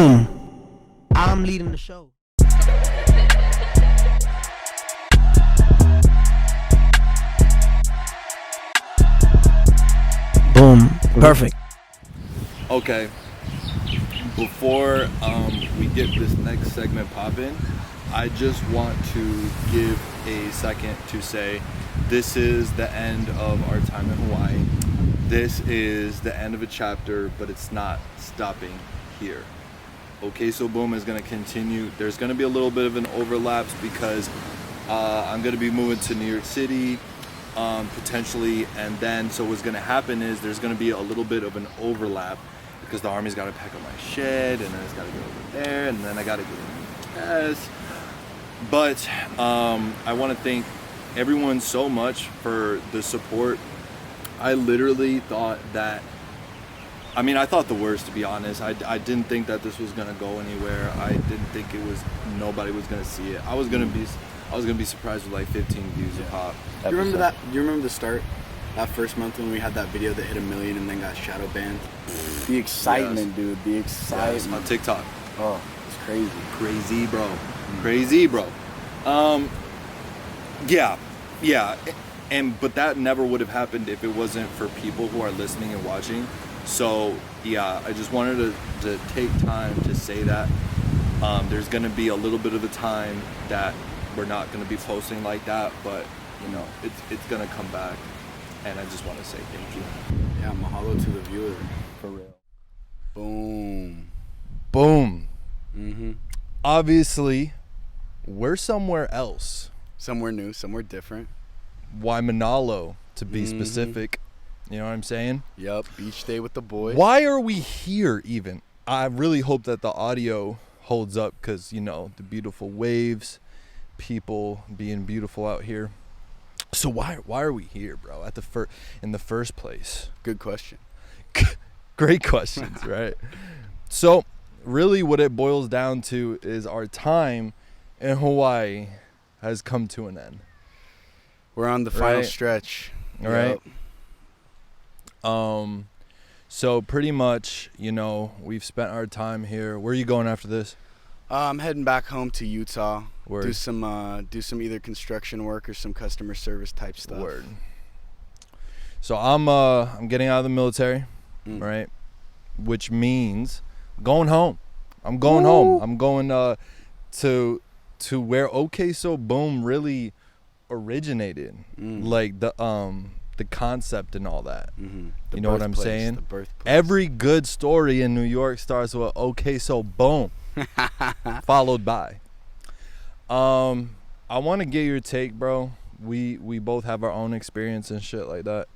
Boom. I'm leading the show. Boom. Perfect. Okay. Before we get this next segment popping, I just want to give a second to say this is the end of our time in Hawaii. This is the end of a chapter, but it's not stopping here. Okay, so Boom is going to continue. There's going to be a little bit of an overlap because I'm going to be moving to New York City potentially, and then so what's going to happen is there's going to be a little bit of an overlap because the Army's got to pack up my shed, and then it's got to go over there, and then I got to get in gas. But I want to thank everyone so much for the support. I literally thought that, I thought the worst, to be honest. I didn't think that this was gonna go anywhere. I didn't think nobody was gonna see it. I was gonna be surprised with like 15 views a pop. Do you remember that? Do you remember the start? That first month when we had that video that hit 1 million and then got shadow banned? The excitement, dude. The excitement. Yes, on TikTok. Oh, it's crazy. Crazy, bro. Crazy, bro. Yeah. But that never would have happened if it wasn't for people who are listening and watching. So yeah, I just wanted to take time to say that. There's gonna be a little bit of a time that we're not gonna be posting like that, but it's gonna come back, and I just want to say thank you. Yeah, mahalo to the viewer. For real. Boom. Mm-hmm. Obviously, we're somewhere else. Somewhere new, somewhere different. Why Manalo, to be specific? You know what I'm saying? Yup, beach day with the boys. Why are we here even? I really hope that the audio holds up because, the beautiful waves, people being beautiful out here. So why are we here, bro? In the first place? Good question. Great questions, right? So really what it boils down to is our time in Hawaii has come to an end. We're on the final stretch. All right. So pretty much, we've spent our time here. Where are you going after this? I'm heading back home to Utah. Word. Do some either construction work or some customer service type stuff. Word. So I'm getting out of the military, right? Which means going home. I'm going home. I'm going to where OK So Boom really originated, like the concept and all that. Mm-hmm. You know what I'm saying? The birthplace. Every good story in New York starts with OK So Boom, followed by. I want to get your take, bro. We both have our own experience and shit like that.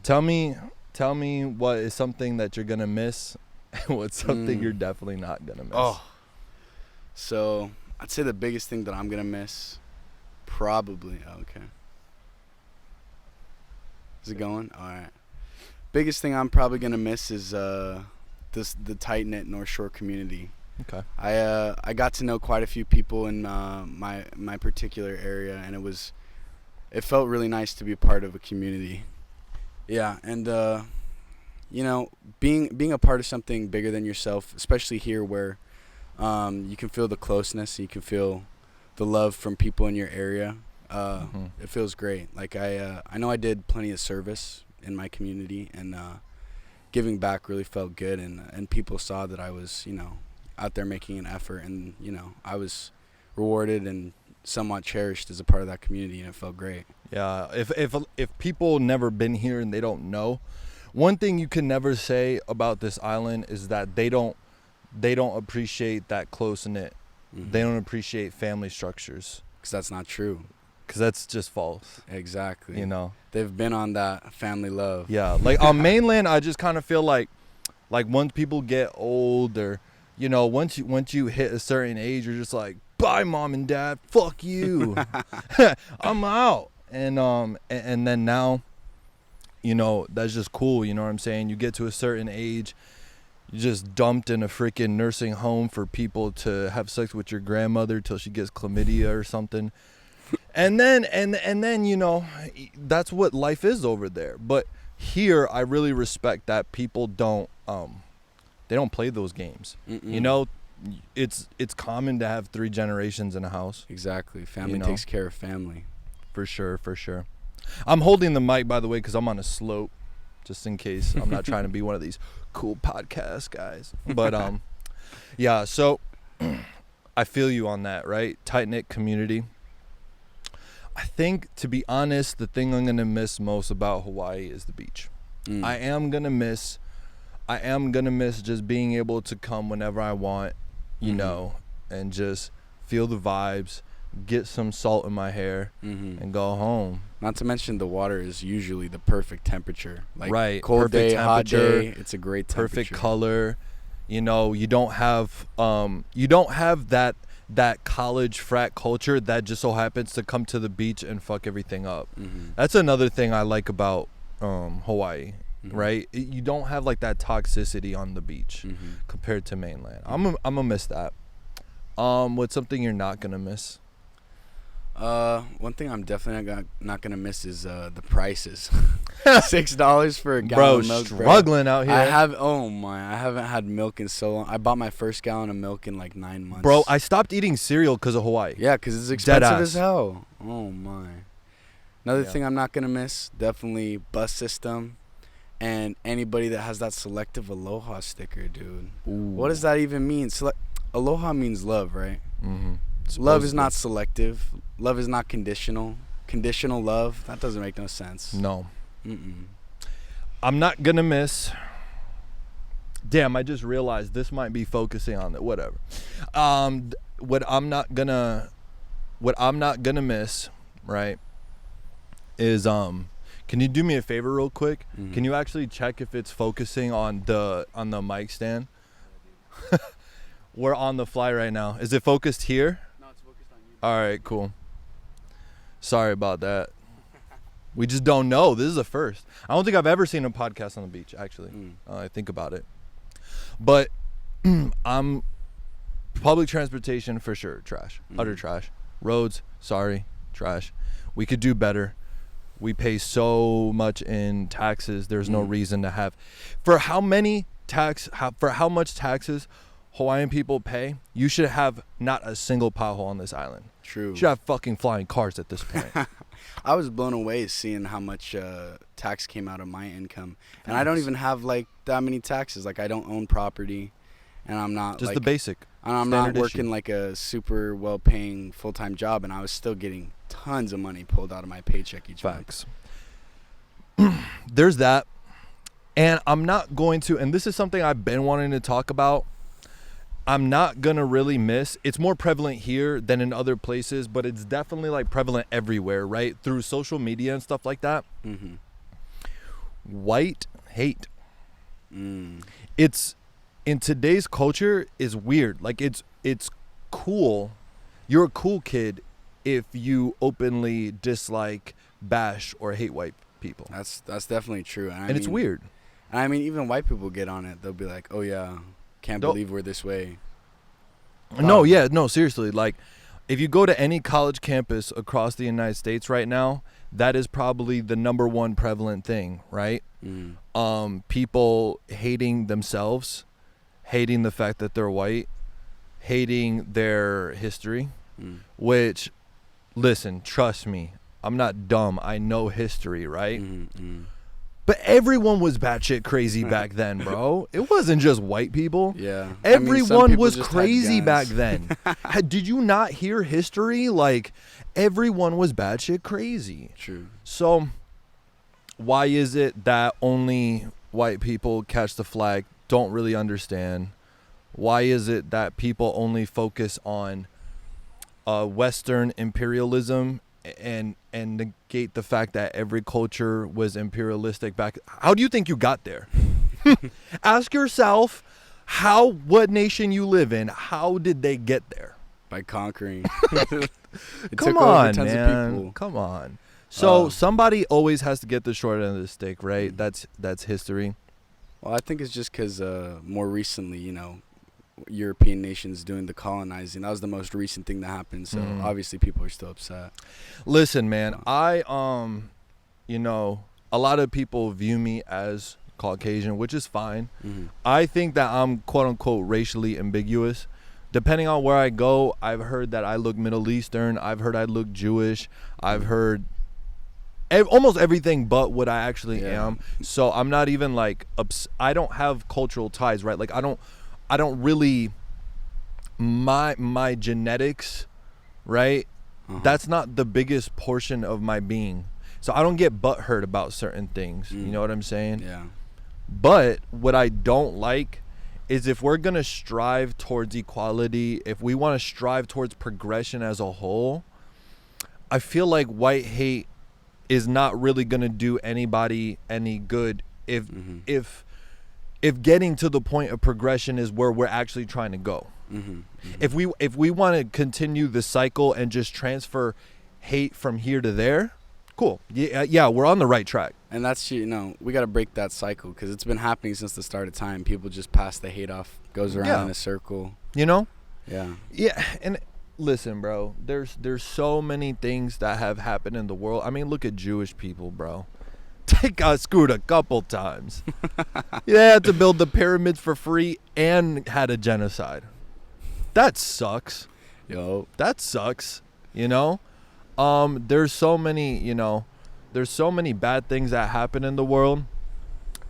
Tell me what is something that you're gonna miss, and what's something you're definitely not gonna miss. So I'd say the biggest thing that I'm gonna miss, probably. Okay. Is it going? All right. Biggest thing I'm probably gonna miss is the tight knit North Shore community. Okay. I got to know quite a few people in my particular area, and it felt really nice to be a part of a community. Yeah, and being a part of something bigger than yourself, especially here where you can feel the closeness, you can feel the love from people in your area. It feels great. Like I know I did plenty of service in my community, and giving back really felt good, and people saw that I was out there making an effort, and I was rewarded and somewhat cherished as a part of that community, and it felt great. Yeah, if people never been here and they don't know, one thing you can never say about this island is that they don't appreciate that close knit. They don't appreciate family structures, because that's not true. Because that's just false. Exactly. They've been on that family love. Yeah, like on mainland, I just kind of feel like once people get old, or once you hit a certain age, you're just like, bye mom and dad, fuck you. I'm out. And then now, that's just cool. You know what I'm saying? You get to a certain age, you just dumped in a freaking nursing home for people to have sex with your grandmother till she gets chlamydia or something. And then that's what life is over there. But here I really respect that people don't They don't play those games. You know, it's common to have 3 generations in a house. Exactly. Family takes care of family. For sure. I'm holding the mic, by the way, because I'm on a slope, just in case. I'm not trying to be one of these cool podcast guys. But, yeah, so I feel you on that, right? Tight-knit community. I think, to be honest, the thing I'm going to miss most about Hawaii is the beach. I am going to miss just being able to come whenever I want, you know, and just feel the vibes, get some salt in my hair, and go home. Not to mention the water is usually the perfect temperature. Like right. Cold perfect day, hot temperature, day, it's a great temperature. Perfect color. You know, you don't have that college frat culture that just so happens to come to the beach and fuck everything up. That's another thing I like about Hawaii, right? You don't have like that toxicity on the beach compared to mainland. I'm gonna miss that. What's something you're not gonna miss? One thing I'm definitely not gonna miss is the prices. $6 for a gallon of milk, struggling out here. I haven't had milk in so long. I bought my first gallon of milk in like 9 months. Bro, I stopped eating cereal because of Hawaii. Yeah, because it's expensive as hell. Oh my. Another thing I'm not gonna miss, definitely bus system, and anybody that has that selective aloha sticker, dude. Ooh. What does that even mean? Aloha means love, right? Love is not selective. Love is not conditional. Conditional love, that doesn't make no sense. No. I'm not gonna miss. Damn, I just realized this might be focusing on it. Whatever. What I'm not gonna miss, right, is can you do me a favor real quick? Can you actually check if it's focusing on the mic stand? We're on the fly right now. Is it focused here? No, it's focused on you. All right, cool. Sorry about that. We just don't know. This is a first. I don't think I've ever seen a podcast on the beach, actually. I think about it. But I'm public transportation for sure. Trash. Utter trash. Roads, sorry. Trash. We could do better. We pay so much in taxes. There's no reason to have. For how much taxes Hawaiian people pay, you should have not a single pothole on this island. True. You should have fucking flying cars at this point. I was blown away seeing how much tax came out of my income. And I don't even have like that many taxes. Like I don't own property, and I'm not just like, the basic. And I'm not working like a super well-paying full-time job, and I was still getting tons of money pulled out of my paycheck each month. There's that. And I'm not going to, and this is something I've been wanting to talk about. I'm not going to really miss. It's more prevalent here than in other places, but it's definitely like prevalent everywhere, right? Through social media and stuff like that. White hate. It's in today's culture is weird. Like it's cool. You're a cool kid if you openly dislike, bash, or hate white people. That's definitely true. And it's weird. I mean, even white people get on it. They'll be like, oh yeah, can't believe we're this way. No, seriously. Like, if you go to any college campus across the United States right now, that is probably the number one prevalent thing, right? People hating themselves, hating the fact that they're white, hating their history, which, listen, trust me, I'm not dumb. I know history, right? But everyone was batshit crazy back then, bro. It wasn't just white people. Yeah. Everyone was crazy back then. Did you not hear history? Like, everyone was batshit crazy. True. So, why is it that only white people catch the flag, don't really understand? Why is it that people only focus on Western imperialism and negate the fact that every culture was imperialistic back? How do you think you got there? Ask yourself what nation you live in. How did they get there? By conquering. Come on, man. Come on. So somebody always has to get the short end of the stick, right? That's history. Well, I think it's just because more recently, European nations doing the colonizing. That was the most recent thing that happened. So obviously people are still upset. Listen, man, a lot of people view me as Caucasian, which is fine. Mm-hmm. I think that I'm quote unquote racially ambiguous. Depending on where I go, I've heard that I look Middle Eastern. I've heard I look Jewish. I've heard almost everything but what I actually am. So I'm not even like I don't have cultural ties, right? Like I don't really my genetics, right? That's not the biggest portion of my being. So I don't get butthurt about certain things. You know what I'm saying? Yeah. But what I don't like is if we're going to strive towards equality, if we want to strive towards progression as a whole, I feel like white hate is not really going to do anybody any good if getting to the point of progression is where we're actually trying to go. If we want to continue the cycle and just transfer hate from here to there, cool. Yeah, we're on the right track. And that's, we got to break that cycle because it's been happening since the start of time. People just pass the hate off, goes around in a circle. You know? Yeah. Yeah, and listen, bro, there's so many things that have happened in the world. I mean, look at Jewish people, bro. They got screwed a couple times. They had to build the pyramids for free and had a genocide. That sucks. Yo. That sucks, There's so many, there's so many bad things that happen in the world.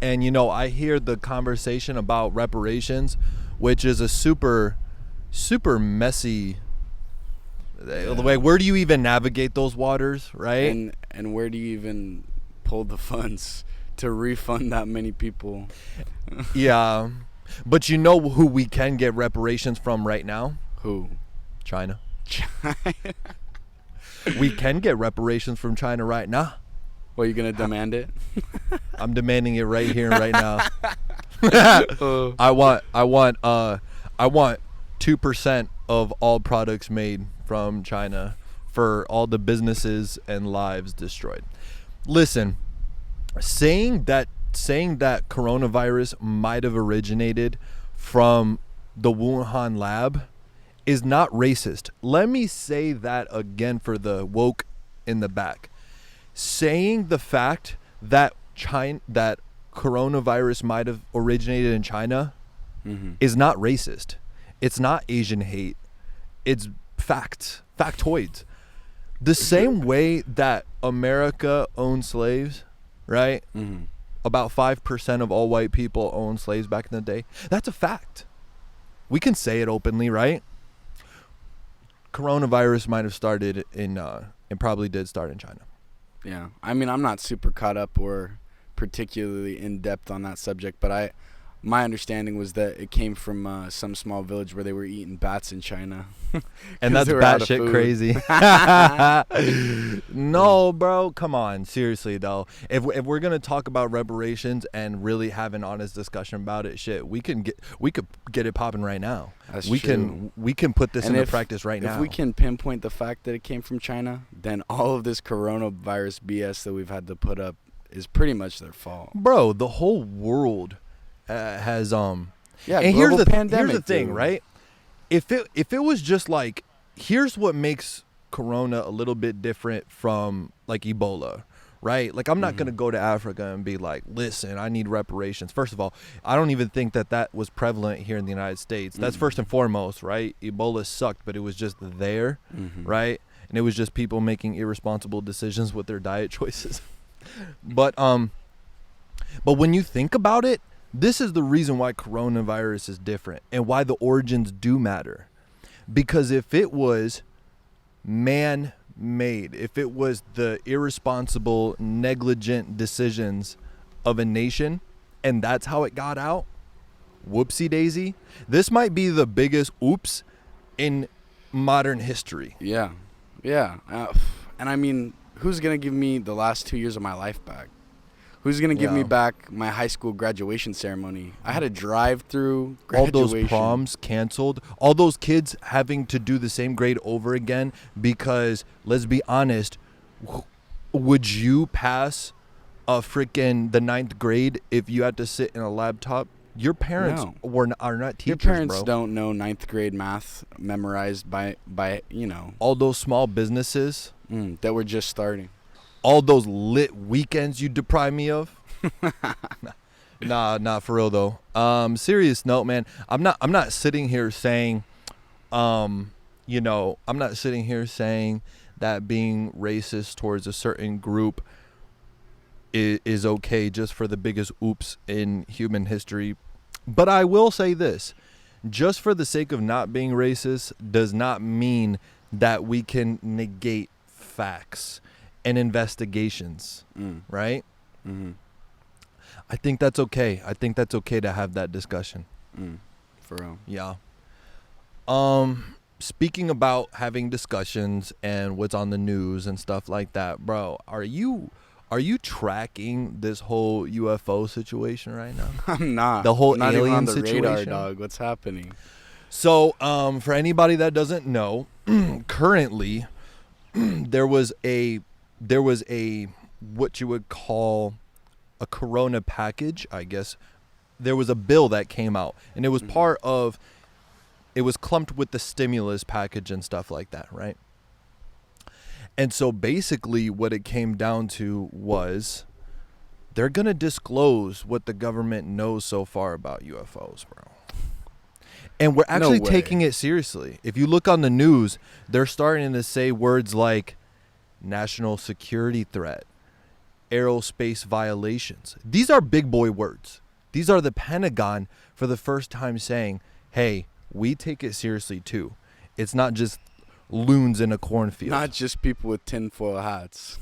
And, I hear the conversation about reparations, which is a super, super messy way. Where do you even navigate those waters, right? And where do you even pull the funds to refund that many people? Yeah. But you know who we can get reparations from right now? Who? China. We can get reparations from China right now. Well, you gonna demand it? I'm demanding it right here and right now. I want 2% of all products made from China for all the businesses and lives destroyed. Listen, saying that coronavirus might have originated from the Wuhan lab is not racist. Let me say that again for the woke in the back. Saying the fact that that coronavirus might have originated in China is not racist. It's not Asian hate. It's factoids. The same way that America owned slaves, right? About 5% of all white people owned slaves back in the day. That's a fact. We can say it openly, right? Coronavirus might have started and probably did start in China. Yeah. I mean, I'm not super caught up or particularly in depth on that subject, but my understanding was that it came from some small village where they were eating bats in China. And that's batshit crazy. No, bro, come on. Seriously, though. If we're going to talk about reparations and really have an honest discussion about it, we could get it popping right now. That's true. We can put this into practice right now. If we can pinpoint the fact that it came from China, then all of this coronavirus BS that we've had to put up is pretty much their fault. Bro, the whole world has and here's the thing, dude. Right? If it was just like, here's what makes corona a little bit different from like Ebola, right? Like, I'm not gonna go to Africa and be like, listen, I need reparations. First of all, I don't even think that was prevalent here in the United States. That's first and foremost, right? Ebola sucked, but it was just there, right? And it was just people making irresponsible decisions with their diet choices. But when you think about it, this is the reason why coronavirus is different and why the origins do matter. Because if it was man-made, if it was the irresponsible, negligent decisions of a nation, and that's how it got out, whoopsie daisy, this might be the biggest oops in modern history. Yeah. And I mean, who's going to give me the last 2 years of my life back? Who's going to give me back my high school graduation ceremony? I had to drive through graduation. All those proms canceled. All those kids having to do the same grade over again because, let's be honest, would you pass the 9th grade if you had to sit in a laptop? Your parents are not teachers, Your parents bro. don't know 9th grade math memorized by all those small businesses that were just starting. All those lit weekends you deprive me of. Nah, for real though. Serious note, man. I'm not sitting here saying, I'm not sitting here saying that being racist towards a certain group is okay just for the biggest oops in human history. But I will say this, just for the sake of not being racist does not mean that we can negate facts and investigations, right? Mm-hmm. I think that's okay. I think that's okay to have that discussion. For real. Yeah. Speaking about having discussions and what's on the news and stuff like that, bro, are you tracking this whole UFO situation right now? I'm not. The whole I'm not alien even on the situation? radar, dog. What's happening? So, for anybody that doesn't know, currently there was a what you would call a corona package, I guess. There was a bill that came out, and it was it was clumped with the stimulus package and stuff like that, right? And so basically what it came down to was they're going to disclose what the government knows so far about UFOs, bro. And we're actually taking it seriously. If you look on the news, they're starting to say words like national security threat, aerospace violations. These are big boy words. These are the Pentagon for the first time saying, hey, we take it seriously too. It's not just loons in a cornfield. Not just people with tinfoil hats.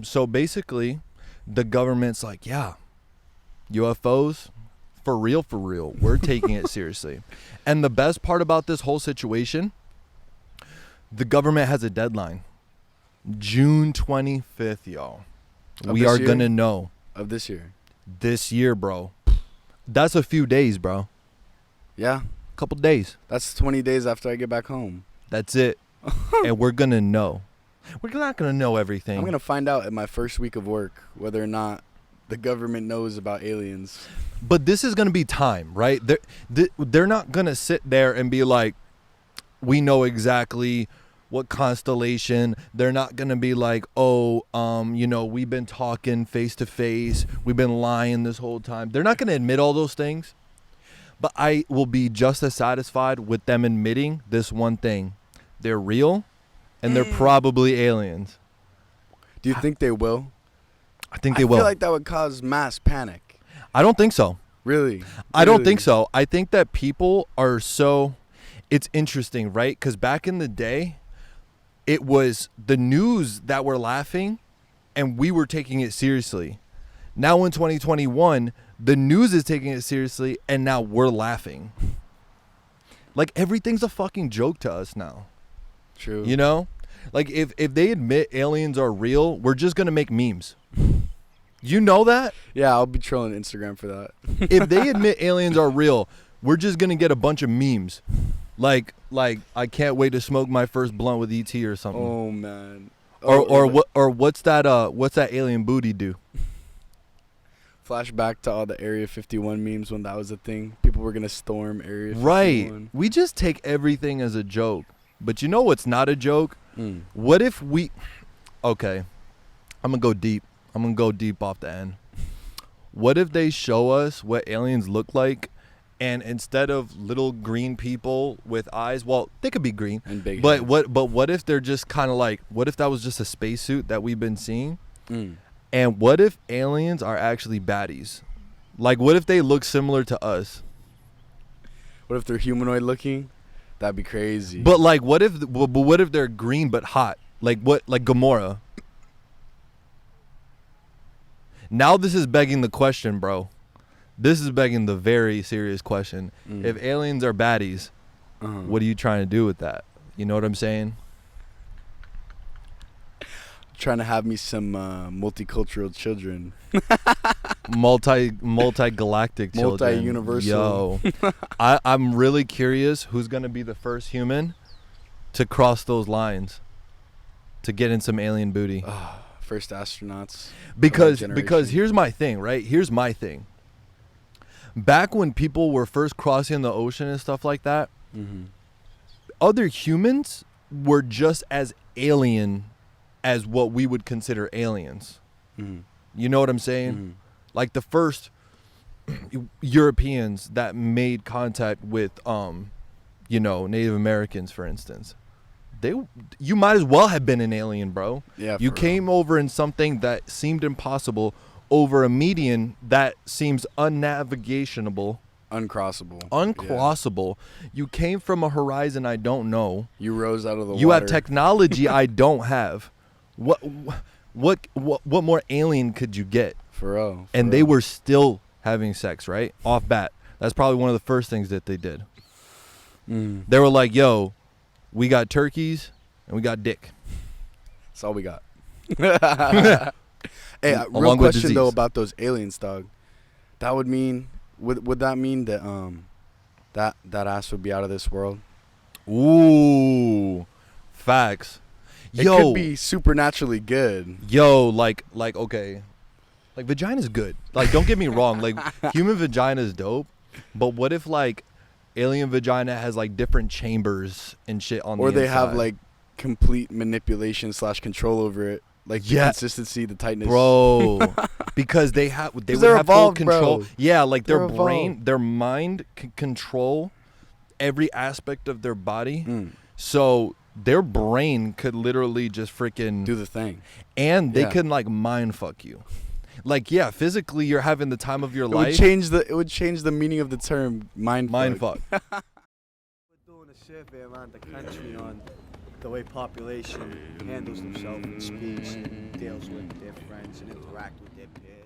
So basically, the government's like, yeah, UFOs, for real, we're taking it seriously. And the best part about this whole situation, the government has a deadline. June 25th, y'all. We are going to know. Of this year? This year, bro. That's a few days, bro. Yeah. Couple days. That's 20 days after I get back home. That's it. And we're going to know. We're not going to know everything. I'm going to find out in my first week of work whether or not the government knows about aliens. But this is going to be time, right? They're not going to sit there and be like, we know exactly what constellation. They're not going to be like, we've been talking face to face. We've been lying this whole time. They're not going to admit all those things. But I will be just as satisfied with them admitting this one thing. They're real, and they're probably aliens. Do you think they will? I think they will. I feel like that would cause mass panic. I don't think so. Really? I don't think so. I think that people are so... It's interesting, right? Because back in the day, it was the news that were laughing, and we were taking it seriously. Now in 2021... the news is taking it seriously, and now we're laughing. Like, everything's a fucking joke to us now. True. You know? Like, if they admit aliens are real, we're just going to make memes. You know that? Yeah, I'll be trolling Instagram for that. If they admit aliens are real, we're just going to get a bunch of memes. Like, I can't wait to smoke my first blunt with ET or something. Oh, man. Or what's that alien booty do? Flashback to all the Area 51 memes when that was a thing. People were going to storm Area 51. Right. We just take everything as a joke. But you know what's not a joke? What if we... Okay. I'm going to go deep. I'm going to go deep off the end. What if they show us what aliens look like, and instead of little green people with eyes, well, they could be green. And big But heads. what if they're just kind of like... What if that was just a spacesuit that we've been seeing? And what if aliens are actually baddies? Like, what if they look similar to us? What if they're humanoid looking? That'd be crazy. But like, what if they're green but hot? Like Gamora? Now this is begging the question, bro. This is begging the very serious question. If aliens are baddies, what are you trying to do with that? You know what I'm saying? Trying to have me some multicultural children. Multi-galactic children. Multi-universal. Yo. I'm really curious who's going to be the first human to cross those lines to get in some alien booty. First astronauts. Because here's my thing, right? Here's my thing. Back when people were first crossing the ocean and stuff like that, other humans were just as alien as what we would consider aliens. You know what I'm saying? Like the first Europeans that made contact with Native Americans, for instance. You might as well have been an alien, bro. Yeah, you came over in something that seemed impossible over a median that seems unnavigationable. Uncrossable. Yeah. You came from a horizon I don't know. You rose out of the water. You have technology I don't have. What more alien could you get? For real. And they were still having sex, right? Off bat. That's probably one of the first things that they did. They were like, yo, we got turkeys and we got dick. That's all we got. Hey, real question though about those aliens, dog. That would mean, would that mean that that ass would be out of this world? Ooh, facts. It could be supernaturally good. Yo, like okay, like vagina's good. Like, don't get me wrong. Like, human vagina is dope, but what if like alien vagina has like different chambers and shit on or the they inside? have like complete manipulation / control over it, like the consistency, the tightness, bro. Because they would have full control. Bro. Yeah, like their brain, their mind can control every aspect of their body. So their brain could literally just freaking do the thing, and they can like mind fuck you. Like, yeah, physically you're having the time of your life. It would change the meaning of the term mind fuck. We're doing a survey around the country on the way population handles themselves and speaks and deals with their friends and interact with their peers.